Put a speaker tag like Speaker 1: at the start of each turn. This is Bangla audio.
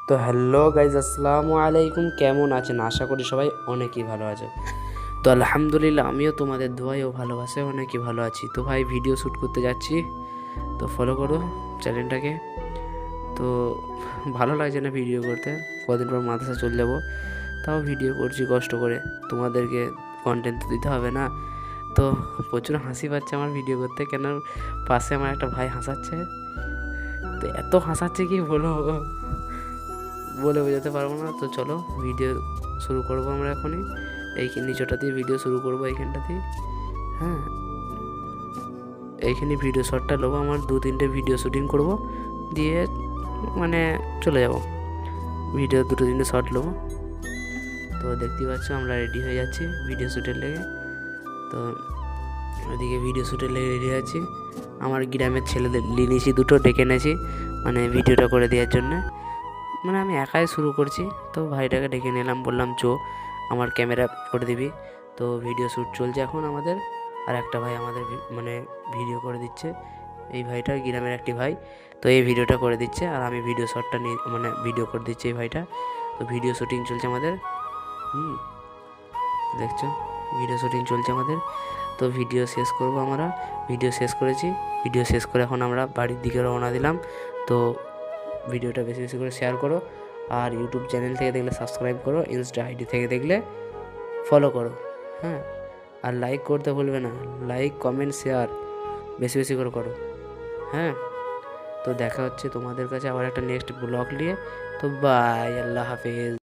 Speaker 1: তো হ্যালো গাইজ, আসসালামু আলাইকুম। কেমন আছেন? আশা করি সবাই অনেকই ভালো আছে। তো আলহামদুলিল্লাহ, আমিও তোমাদের দোয়াই ও ভালোবাসে অনেকই ভালো আছি। তো ভাই, ভিডিও শ্যুট করতে যাচ্ছি, তো ফলো করো চ্যানেলটাকে। তো ভালো লাগছে না ভিডিও করতে, কদিন পর মাদ্রাসা চলে যাব, তাও ভিডিও করছি কষ্ট করে। তোমাদেরকে কন্টেন্ট তো দিতে হবে না? তো প্রচুর হাসি পাচ্ছে আমার ভিডিও করতে, কেন পাশে আমার একটা ভাই হাসাচ্ছে। তো এত হাসাচ্ছে কি বলবো, বলে বোঝাতে পারবো না। তো চলো ভিডিও শুরু করবো আমরা এখনই। এই নিচটা দিয়ে ভিডিও শুরু করবো, এইখানটা দিয়ে। হ্যাঁ, এইখানে ভিডিও শটটা নেবো, আমার 2-3টে ভিডিও শ্যুটিং করবো, দিয়ে মানে চলে যাব। ভিডিও 2-3টে শট নেবো। তো দেখতেই পাচ্ছ আমরা রেডি হয়ে যাচ্ছি ভিডিও শ্যুটের লেগে। তো ওইদিকে ভিডিও শ্যুটের লেগে রেডি আছি। আমার গ্রামের ছেলেদের নিয়েছি, দুটো ডেকে এনেছি মানে ভিডিওটা করে দেওয়ার জন্যে। মানে আমি একাই শুরু করছি, তো ভাইটাকে ডেকে নিলাম, বললাম চো আমার ক্যামেরা করে দিবি। তো ভিডিও শ্যুট চলছে এখন আমাদের। আর একটা ভাই আমাদের মানে ভিডিও করে দিচ্ছে, এই ভাইটা গ্রামের একটি ভাই। তো এই ভিডিওটা করে দিচ্ছে, আর আমি ভিডিও শটটা নিয়ে মানে ভিডিও করে দিচ্ছি এই ভাইটা। তো ভিডিও শ্যুটিং চলছে আমাদের। দেখছো, ভিডিও শ্যুটিং চলছে আমাদের। তো ভিডিও শেষ করব আমরা। ভিডিও শেষ করেছি, ভিডিও শেষ করে এখন আমরা বাড়ির দিকে রওনা দিলাম। তো ভিডিওটা বেশি বেশি করে শেয়ার করো, আর ইউটিউব চ্যানেল থেকে দেখলে সাবস্ক্রাইব করো, ইনস্টা আইডি থেকে দেখলে ফলো করো। হ্যাঁ, আর লাইক করতে ভুলবে না, লাইক কমেন্ট শেয়ার বেশি বেশি করে করো। হ্যাঁ, তো দেখা হচ্ছে তোমাদের কাছে আবার একটা নেক্সট ব্লগ নিয়ে। তো বাই, আল্লাহ হাফেজ।